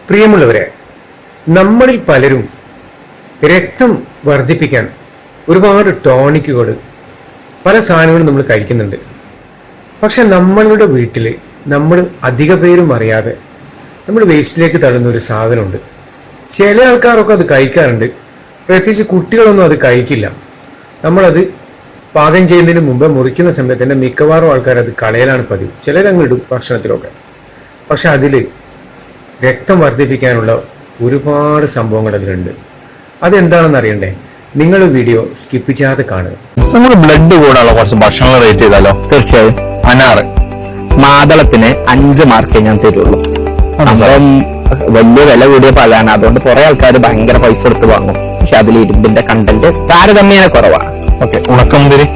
പ്രിയമുള്ളവരെ, നമ്മളിൽ പലരും രക്തം വർദ്ധിപ്പിക്കാൻ ഒരുപാട് ടോണിക്കുകൾ, പല സാധനങ്ങളും നമ്മൾ കഴിക്കുന്നുണ്ട്. പക്ഷെ നമ്മളുടെ വീട്ടിൽ നമ്മൾ അധിക പേരും അറിയാതെ നമ്മൾ വേസ്റ്റിലേക്ക് തള്ളുന്ന ഒരു സാധനമുണ്ട്. ചില ആൾക്കാരൊക്കെ അത് കഴിക്കാറുണ്ട്, പ്രത്യേകിച്ച് കുട്ടികളൊന്നും അത് കഴിക്കില്ല. നമ്മളത് പാകം ചെയ്യുന്നതിന് മുമ്പ് മുറിക്കുന്ന സമയത്ത് തന്നെ മിക്കവാറും ആൾക്കാർ അത് കളയലാണ് പതിവ്. ചിലരങ്ങ് ഇടും ഭക്ഷണത്തിലൊക്കെ. പക്ഷെ അതിൽ രക്തം വർദ്ധിപ്പിക്കാനുള്ള ഒരുപാട് സംഭവങ്ങൾ അതിലുണ്ട്. അതെന്താണെന്ന് അറിയണ്ടേ? നിങ്ങൾ വീഡിയോ സ്കിപ്പ് ചെയ്യാതെ കാണുക. നമുക്ക് ബ്ലഡ് കൂടാനുള്ള കുറച്ച് ഭക്ഷണങ്ങൾ റേറ്റ് ചെയ്താലോ? തീർച്ചയായും. അനാറ് മാതളത്തിന് 5 മാർക്കേ ഞാൻ തരുള്ളൂ. സംഭവം വലിയ വില കൂടിയ പഴമാണ്, അതുകൊണ്ട് കുറെ ആൾക്കാർ ഭയങ്കര പൈസ കൊടുത്ത് വാങ്ങും. പക്ഷെ അതിൽ ഇരുമ്പിന്റെ കണ്ടന്റ് താരതമ്യേന കുറവാണ്. ഓക്കെ. ഉണക്കമുന്തിരി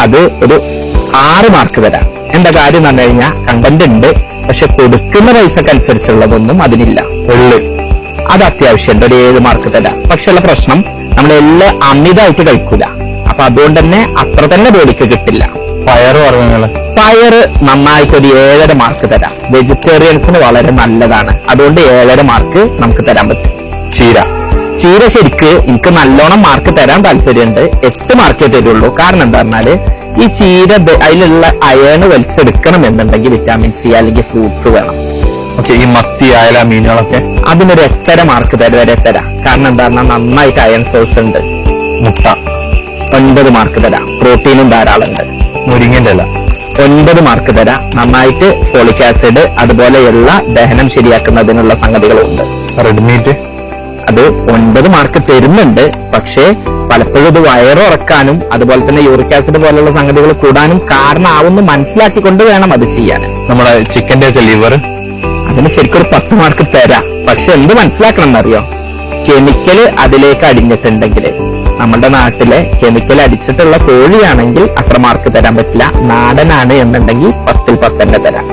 അത് ഒരു 6 മാർക്ക് തരാം. എന്താ കാര്യം എന്ന് പറഞ്ഞു കഴിഞ്ഞാൽ കണ്ടന്റ് ഉണ്ട്, പക്ഷെ കൊടുക്കുന്ന പൈസക്ക് അനുസരിച്ചുള്ളതൊന്നും അതിനില്ല. എള്ള് അത് അത്യാവശ്യമുണ്ട്, ഒരു 7 മാർക്ക് തരാം. പക്ഷെ ഉള്ള പ്രശ്നം നമ്മളെല്ലാം അമിതമായിട്ട് കഴിക്കൂല, അപ്പൊ അതുകൊണ്ട് തന്നെ അത്ര തന്നെ ബോഡിക്ക് കിട്ടില്ല. പയറ് വർഗ്ഗങ്ങള് പയറ് നന്നായിട്ട് ഒരു 7.5 മാർക്ക് തരാം. വെജിറ്റേറിയൻസിന് വളരെ നല്ലതാണ്, അതുകൊണ്ട് 7.5 മാർക്ക് നമുക്ക് തരാൻ പറ്റും. ചീര ശരിക്ക് എനിക്ക് നല്ലോണം മാർക്ക് തരാൻ താല്പര്യമുണ്ട്, 8 മാർക്കേ തരുള്ളൂ. കാരണം എന്താ പറഞ്ഞാല് ഈ ചീര അതിലുള്ള അയണ് വലിച്ചെടുക്കണം എന്നുണ്ടെങ്കിൽ വിറ്റാമിൻ സി അല്ലെങ്കിൽ ഫ്രൂട്ട്സ് വേണം. ഓക്കെ. ഈ മത്തി അയല മീനുകളൊക്കെ അതിനൊരു 8.5 മാർക്ക് വരെ തരാം. കാരണം എന്താ പറഞ്ഞാൽ നന്നായിട്ട് അയൺ സോഴ്സ് ഉണ്ട്. മുട്ട 9 മാർക്ക് തരാം, പ്രോട്ടീനും ധാരാളം ഉണ്ട്. മുരിങ്ങന്റെ ഇല 9 മാർക്ക് തരാം, നന്നായിട്ട് ഫോളിക് ആസിഡ് അതുപോലെയുള്ള ദഹനം ശരിയാക്കുന്നതിനുള്ള സംഗതികളുണ്ട്. റെഡ് മീറ്റ് അത് 9 മാർക്ക് തരുന്നുണ്ട്, പക്ഷേ പലപ്പോഴും ഇത് വയറുറക്കാനും അതുപോലെ തന്നെ യൂറിക് ആസിഡ് പോലുള്ള സംഗതികൾ കൂടാനും കാരണമാവുന്ന മനസ്സിലാക്കിക്കൊണ്ട് വേണം അത് ചെയ്യാൻ. നമ്മുടെ ചിക്കന്റെ ഒക്കെ ലിവർ അതിന് ശരിക്കും ഒരു 10 മാർക്ക് തരാം. പക്ഷെ എന്ത് മനസ്സിലാക്കണം എന്നറിയോ? കെമിക്കൽ അതിലേക്ക് അടിഞ്ഞിട്ടുണ്ടെങ്കിൽ, നമ്മുടെ നാട്ടിലെ കെമിക്കൽ അടിച്ചിട്ടുള്ള കോഴിയാണെങ്കിൽ അത്ര മാർക്ക് തരാൻ പറ്റില്ല. നാടനാണ് എന്നുണ്ടെങ്കിൽ 10ൽ 10 തന്നെ തരാം.